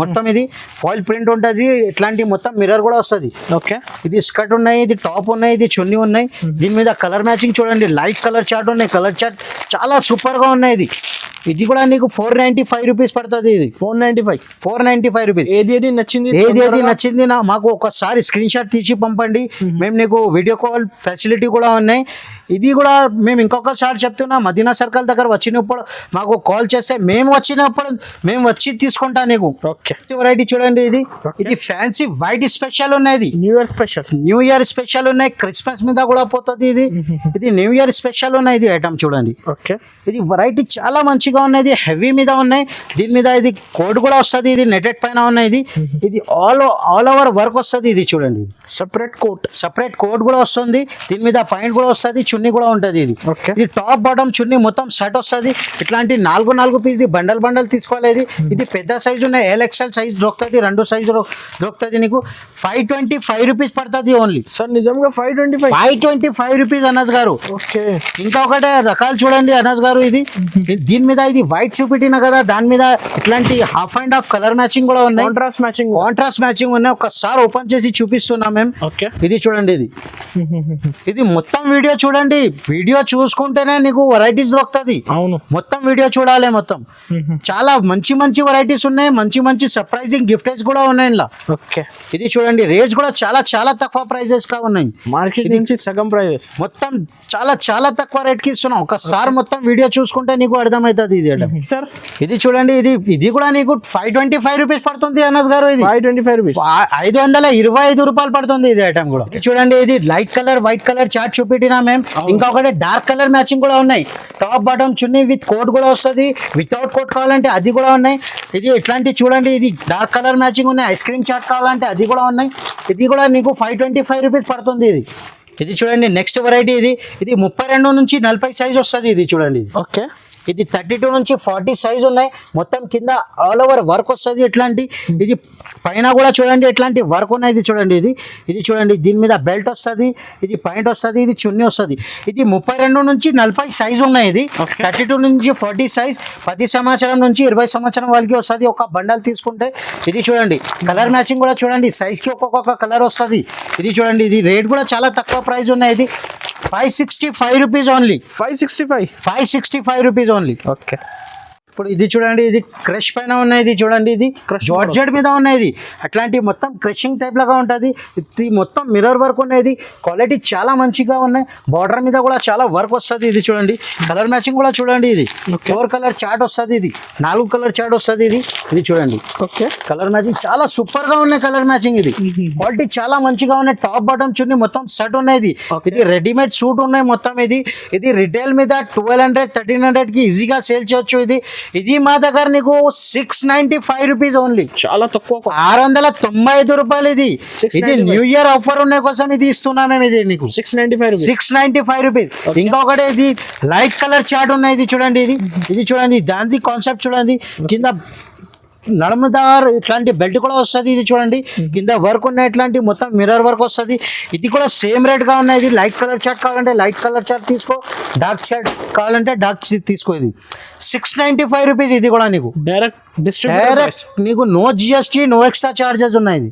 మొత్తం ఇది ఫాయిల్ ప్రింట్ ఉంటుంది, ఇట్లాంటి మొత్తం మిర్రర్ కూడా వస్తుంది, ఇది స్కర్ట్ ఉన్నాయి, ఇది టాప్ ఉన్నాయి, ఇది చున్నీ ఉన్నాయి, దీని మీద కలర్ మ్యాచింగ్ చూడండి, లైట్ కలర్ చార్ట్ ఉన్నాయి, కలర్ చార్ట్ చాలా సూపర్ గా ఉన్నాయి, ఇది కూడా నీకు 495 రూపీస్ పడుతుంది, ఇది 495 రూపీస్. ఏది నచ్చింది మాకు ఒకసారి స్క్రీన్ షాట్ తీసి పంపండి, మేము నీకు వీడియో కాల్ ఫెసిలిటీ కూడా ఉన్నాయి, ఇది కూడా మేము ఇంకొకసారి చెప్తున్నా, మదీనా సర్కిల్ దగ్గర వచ్చినప్పుడు మాకు కాల్ చేస్తే మేము వచ్చి తీసుకుంటా నీకు. వెరైటీ చూడండి, ఇది ఫ్యాన్సీ వైట్ స్పెషల్ ఉన్నాయి, న్యూ ఇయర్ స్పెషల్ ఉన్నాయి, క్రిస్మస్ మీద కూడా పోతుంది, ఇది న్యూ ఇయర్ స్పెషల్ ఉన్నాయి, ఇది ఐటమ్ చూడండి, ఇది వెరైటీ చాలా మంచిగా ఉన్నాయి, హెవీ మీద ఉన్నాయి, దీని మీద ఇది కోడ్ కూడా వస్తుంది, ఇది నెటెడ్ పైన ఉన్నాయి, ఇది ఆల్ ఓవర్ వర్క్ వస్తుంది, ఇది చూడండి సపరేట్ కోట్ కూడా వస్తుంది, దీని మీద పాయింట్ కూడా వస్తుంది, చున్నీ కూడా ఉంటుంది, ఇది టాప్ బాటమ్ చున్నీ మొత్తం సెట్ వస్తుంది, ఇట్లాంటి 4 పీస్ బండల్ తీసుకోవాలి, ఇది పెద్ద సైజు ఉన్నాయి, LXL సైజ్ దొరుకుతుంది, 2 సైజు దొరుకుతుంది, నీకు 525 రూపీస్ పడుతుంది ఓన్లీ. సార్ నిజంగా 525 రూపీస్ అనస్ గారు. ఇంకా ఒకటే రకాలు చూడండి అనస్ గారు, దీని మీద ఇది వైట్ చూపెట్టిన కదా, దాని మీద ఇట్లాంటి half and half colour matching కూడా ఉన్నాయి, కాంట్రాస్ట్ మ్యాచింగ్ ఉన్నాయి, ఒకసారి ఓపెన్ చేసి చూపిస్తున్నాం మేము, ఇది చూడండి, ఇది మొత్తం వీడియో చూడండి, వీడియో చూసుకుంటేనే నీకు వెరైటీస్ దొరుకుతుంది, మొత్తం వీడియో చూడాలి, మొత్తం చాలా మంచి వెరైటీస్ ఉన్నాయి, మంచి సర్ప్రైజింగ్ గిఫ్టెస్ కూడా ఉన్నాయి ఇలా. ఇది చూడండి రేట్స్ కూడా చాలా తక్కువ ప్రైజెస్ గా ఉన్నాయి, మార్కెట్ నుంచి సగం ప్రైజెస్, మొత్తం చాలా తక్కువ రేట్ కి ఇస్తున్నాం, ఒకసారి మొత్తం వీడియో చూసుకుంటే నీకు అర్థమవుతుంది. ఇది చూడండి, ఇది కూడా నీకు 525 రూపీస్ పడుతుంది అనస్ గారు, ఇది 525 రూపీస్, 525 రూపాయలు పడుతుంది, ఇది ఐటమ్ కూడా. చూడండి, ఇది light colour white colour chart చూపెట్టినా మేము, ఇంకొకటి డార్క్ కలర్ మ్యాచింగ్ కూడా ఉన్నాయి, top bottom chunni with coat కూడా వస్తుంది, వితౌట్ కోట్ కావాలంటే అది కూడా ఉన్నాయి, ఇది ఇట్లాంటి చూడండి, ఇది డార్క్ కలర్ మ్యాచింగ్ ఉన్నాయి, ఐస్ క్రీమ్ చాట్ కావాలంటే అది కూడా ఉన్నాయి, ఇది కూడా నీకు 525 రూపీస్ పడుతుంది, ఇది చూడండి. నెక్స్ట్ వెరైటీ ఇది 32 నుంచి 40 సైజ్ వస్తుంది, ఇది చూడండి, ఇది 32 నుంచి 40 సైజ్ ఉన్నాయి, మొత్తం కింద ఆల్ ఓవర్ వర్క్ వస్తుంది, ఇట్లాంటి ఇది పైన కూడా చూడండి ఎట్లాంటి వర్క్ ఉన్నాయి, ఇది చూడండి, ఇది చూడండి, దీని మీద బెల్ట్ వస్తుంది, ఇది పాయింట్ వస్తుంది, ఇది చున్నీ వస్తుంది, ఇది 32 నుంచి 40 సైజ్ ఉన్నాయి, ఇది 32 నుంచి 40 సైజ్, 10 సంవత్సరం నుంచి 20 సంవత్సరం వాళ్ళకి వస్తుంది, ఒక బండల్ తీసుకుంటే. ఇది చూడండి కలర్ మ్యాచింగ్ కూడా చూడండి, సైజ్ కి ఒక్కొక్క కలర్ వస్తుంది, ఇది చూడండి, ఇది రేట్ కూడా చాలా తక్కువ ప్రైస్ ఉన్నాయి, ఇది 565 రూపీస్ ఓన్లీ, 565 రూపీస్ ఓన్లీ. ఇప్పుడు ఇది చూడండి, ఇది క్రష్ పైన ఉన్నాయి, ఇది చూడండి, ఇది జార్జెట్ మీద ఉన్నాయి, అట్లాంటి మొత్తం క్రషింగ్ టైప్ లాగా ఉంటుంది, ఇది మొత్తం మిర్రర్ వర్క్ ఉన్నాయి, క్వాలిటీ చాలా మంచిగా ఉన్నాయి, బార్డర్ మీద కూడా చాలా వర్క్ వస్తుంది, ఇది చూడండి, కలర్ మ్యాచింగ్ కూడా చూడండి, ఇది 4 కలర్ చార్ట్ వస్తుంది, ఇది 4 కలర్ చార్ట్ వస్తుంది, ఇది చూడండి, కలర్ మ్యాచింగ్ చాలా సూపర్ గా ఉన్నాయి, కలర్ మ్యాచింగ్ ఇది క్వాలిటీ చాలా మంచిగా ఉన్నాయి, టాప్ బాటమ్ చున్నీ మొత్తం సెట్ ఉన్నాయి, ఇది రెడీమేడ్ సూట్ ఉన్నాయి మొత్తం, ఇది రిటైల్ మీద 1200-1300 కి ఈజీగా సేల్ చేయొచ్చు, ఇది మా దగ్గర నీకు 695 రూపీస్ ఓన్లీ, చాలా తక్కువ, 695 రూపాయలు, ఇది న్యూ ఇయర్ ఆఫర్ ఉన్న కోసం ఇది ఇస్తున్నాం మేము, ఇది నీకు 695 రూపీస్. ఇంకొకటి ఇది లైట్ కలర్ చార్ట్ ఉన్నాయి, ఇది చూడండి, ఇది చూడండి, దాని కాన్సెప్ట్ చూడండి, కింద నడుముదార్ ఇట్లాంటి బెల్ట్ కూడా వస్తుంది, ఇది చూడండి, కింద వర్క్ ఉన్నాయి, ఇట్లాంటి మొత్తం మిర్రర్ వర్క్ వస్తుంది, ఇది కూడా సేమ్ రేట్ గా ఉన్నాయి, ఇది లైట్ కలర్ చార్ట్ కావాలంటే లైట్ కలర్ చార్ట్ తీసుకో, డార్క్ చార్ట్ కావాలంటే డార్క్ తీసుకో, ఇది 695 రూపీస్, ఇది కూడా నీకు డైరెక్ట్ నీకు no GST no extra charges ఉన్నాయి,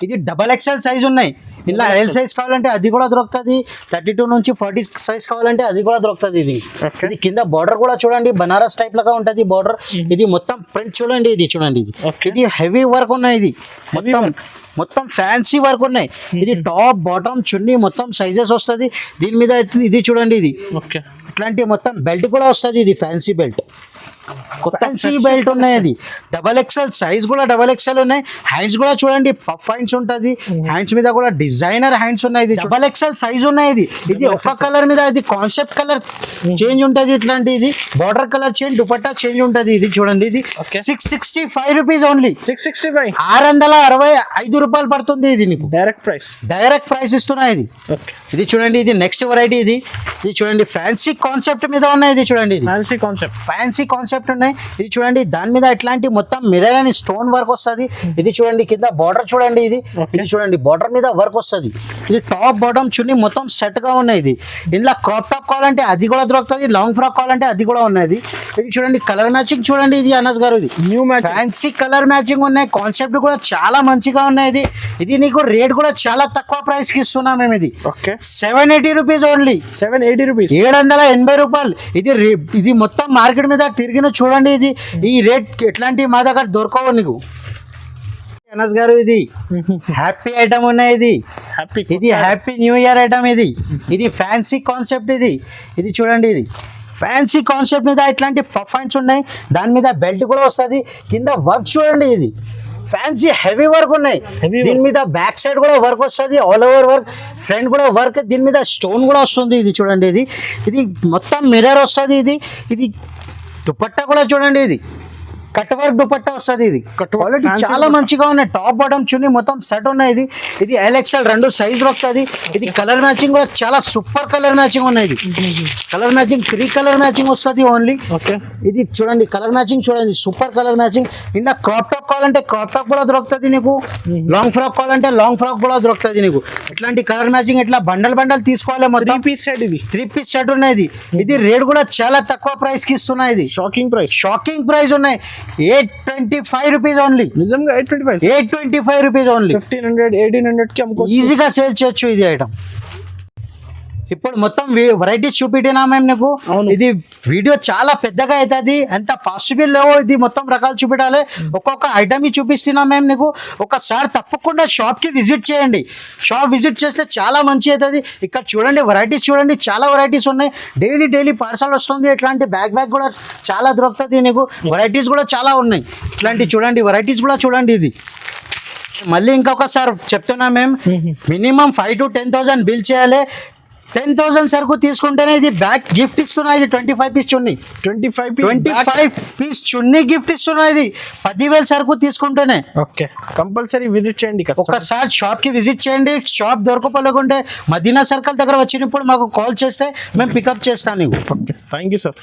ఇది డబల్ XL సైజ్ ఉన్నాయి, ఇలా ఎల్ సైజ్ కావాలంటే అది కూడా దొరుకుతుంది, 32 నుంచి 40 సైజ్ కావాలంటే అది కూడా దొరుకుతుంది. ఇది Okay. ఇది కింద బార్డర్ కూడా చూడండి, బనారస్ టైప్ లాగా ఉంటుంది బార్డర్. ఇది మొత్తం ప్రింట్ చూడండి, ఇది చూడండి, ఇది Okay. ఇది హెవీ వర్క్ ఉన్నాయి. ఇది మొత్తం ఫ్యాన్సీ వర్క్ ఉన్నాయి. ఇది టాప్ బాటమ్ చున్నీ మొత్తం సైజెస్ వస్తుంది. దీని మీద ఇది చూడండి, ఇది ఓకే. ఇట్లాంటి మొత్తం బెల్ట్ కూడా వస్తుంది. ఇది ఫ్యాన్సీ బెల్ట్, ఫ్యాన్సీ బెల్ట్ ఉన్నాయి. అది XXL సైజ్ కూడా XXL ఉన్నాయి. హ్యాండ్స్ కూడా చూడండి, పఫ్ హ్యాండ్స్ ఉంటుంది. హ్యాండ్స్ మీద కూడా డిజైనర్ హ్యాండ్స్ ఉన్నాయి. ఇది XXL సైజ్ ఉన్నాయి. ఇది ఒక్క కలర్ మీద ఇది కాన్సెప్ట్ కలర్ చేంజ్ ఉంటుంది. ఇట్లాంటి ఇది border colour change, dupatta change ఉంటుంది. ఇది చూడండి, ఇది Okay. 665 rupees only. 665. 665 రూపాయలు పడుతుంది. ఇది నీకు డైరెక్ట్ ప్రైస్ ఇస్తున్నా. ఇది ఓకే. ఇది చూడండి, ఇది నెక్స్ట్ వెరైటీ. ఇది చూడండి, ఫ్యాన్సీ కాన్సెప్ట్ మీద ఉన్నాయి. ఇది చూడండి, ఇది ఫ్యాన్సీ కాన్సెప్ట్ ఉన్నాయి. ఇది చూడండి, దాని మీద ఇట్లాంటి మొత్తం మిర్రర్ అని స్టోన్ వర్క్ వస్తుంది. ఇది చూడండి, కింద బార్డర్ చూడండి, ఇది చూడండి, బార్డర్ మీద వర్క్ వస్తుంది. ఇది టాప్ బాటమ్ చున్నీ మొత్తం సెట్ గా ఉన్నాయి. ఇది ఇందులో క్రాప్ టాప్ కావాలంటే అది కూడా దొరుకుతుంది, లాంగ్ ఫ్రాక్ కావాలంటే అది కూడా ఉన్నది. ఇది చూడండి, కలర్ మ్యాచింగ్ చూడండి. ఇది అనస్ గారు, ఇది new match fancy colour matching ఉన్నాయి. కాన్సెప్ట్ కూడా చాలా మంచిగా ఉన్నాయి. ఇది నీకు రేట్ కూడా చాలా తక్కువ ప్రైస్ కి ఇస్తున్నాం మేము. ఇది ఓకే. 780 rupees only. 780 రూపీస్. 780 రూపాయలు. ఇది మొత్తం మార్కెట్ మీద తిరిగిన చూడండి. ఇది ఈ రేట్ ఎట్లాంటి మా దగ్గర దొరకవు నీకు. అనస్ గారు, ఇది హ్యాపీ ఐటమ్ ఉన్నాయి. ఇది హ్యాపీ న్యూ ఇయర్ ఐటమ్. ఇది ఫ్యాన్సీ కాన్సెప్ట్. ఇది చూడండి, ఇది ఫ్యాన్సీ కాన్సెప్ట్ మీద ఇట్లాంటి పఫ్ హ్యాండ్స్ ఉన్నాయి. దాని మీద బెల్ట్ కూడా వస్తుంది. కింద వర్క్ చూడండి, ఇది ఫ్యాన్సీ హెవీ వర్క్ ఉన్నాయి. దీని మీద బ్యాక్ సైడ్ కూడా వర్క్ వస్తుంది, ఆల్ ఓవర్ వర్క్, ఫ్రంట్ కూడా వర్క్. దీని మీద స్టోన్ కూడా వస్తుంది. ఇది చూడండి, ఇది మొత్తం మిర్రర్ వస్తుంది. ఇది దుపట్టా కూడా చూడండి, ఇది కట్ వర్క్ దుపట్టా వస్తుంది. ఇది క్వాలిటీ చాలా మంచిగా ఉన్నాయి. టాప్ బాటమ్ చున్నీ మొత్తం సెట్ ఉన్నాయి. ఇది LXL 2 సైజ్ దొరుకుతుంది. ఇది కలర్ మ్యాచింగ్ కూడా చాలా సూపర్ కలర్ మ్యాచింగ్ ఉన్నాయి. ఇది కలర్ మ్యాచింగ్ 3 కలర్ మ్యాచింగ్ వస్తుంది ఓన్లీ. ఓకే. ఇది చూడండి, కలర్ మ్యాచింగ్ చూడండి, సూపర్ కలర్ మ్యాచింగ్. ఇంకా క్రాప్ టాప్ కావాలంటే క్రాప్ టాప్ కూడా దొరుకుతుంది నీకు. లాంగ్ ఫ్రాక్ కావాలంటే లాంగ్ ఫ్రాక్ కూడా దొరుకుతుంది నీకు. ఇట్లాంటి కలర్ మ్యాచింగ్ ఇట్లా బండల్ తీసుకోవాలి. మొత్తం 3 పీస్ సెట్. ఇది 3 పీస్ సెట్ ఉన్నాయి. ఇది రేట్ కూడా చాలా తక్కువ ప్రైస్ కి ఇస్తున్నాయి. ఇది షాకింగ్ ప్రైస్ ఉన్నాయి. 825 రూపీస్ ఓన్లీ. నిజంగా 825 రూపీస్ ఓన్లీ. 1500 1800 కి అమ్ముకోవచ్చు. ఈజీగా సేల్ చేయొచ్చు ఇది ఐటమ్. ఇప్పుడు మొత్తం వెరైటీస్ చూపినా మేము నీకు. ఇది వీడియో చాలా పెద్దగా అవుతుంది, అంత పాసిబుల్ లేవు. ఇది మొత్తం రకాలు చూపించాలి. ఒక్కొక్క ఐటమ్ చూపిస్తున్నాం మేము నీకు. ఒకసారి తప్పకుండా షాప్కి విజిట్ చేయండి. షాప్ విజిట్ చేస్తే చాలా మంచి అవుతుంది. ఇక్కడ చూడండి, వెరైటీస్ చూడండి, చాలా వెరైటీస్ ఉన్నాయి. డైలీ పార్సల్ వస్తుంది. ఇట్లాంటి బ్యాగ్ కూడా చాలా దొరుకుతుంది నీకు. వెరైటీస్ కూడా చాలా ఉన్నాయి. ఇట్లాంటి చూడండి, వెరైటీస్ కూడా చూడండి. ఇది మళ్ళీ ఇంకొకసారి చెప్తున్నా మేము, మినిమం 5,000 to 10,000 బిల్ చేయాలి. 10,000 సరుకు తీసుకుంటేనే ఇది బ్యాగ్ గిఫ్ట్ ఇస్తున్నా. ఇది 25 పీస్ చున్నీ, 25 పీస్ చున్నీ గిఫ్ట్ ఇస్తున్నా. ఇది 10,000 సరుకు తీసుకుంటేనే. ఓకే. కంపల్సరీ విజిట్ చేయండి. ఒకసారి షాప్ కి విజిట్ చేయండి. షాప్ దొరకపోలేకుంటే మదీనా సర్కిల్ దగ్గర వచ్చినప్పుడు మాకు కాల్ చేస్తే మేము పికప్ చేస్తాను. ఓకే. Thank you sir.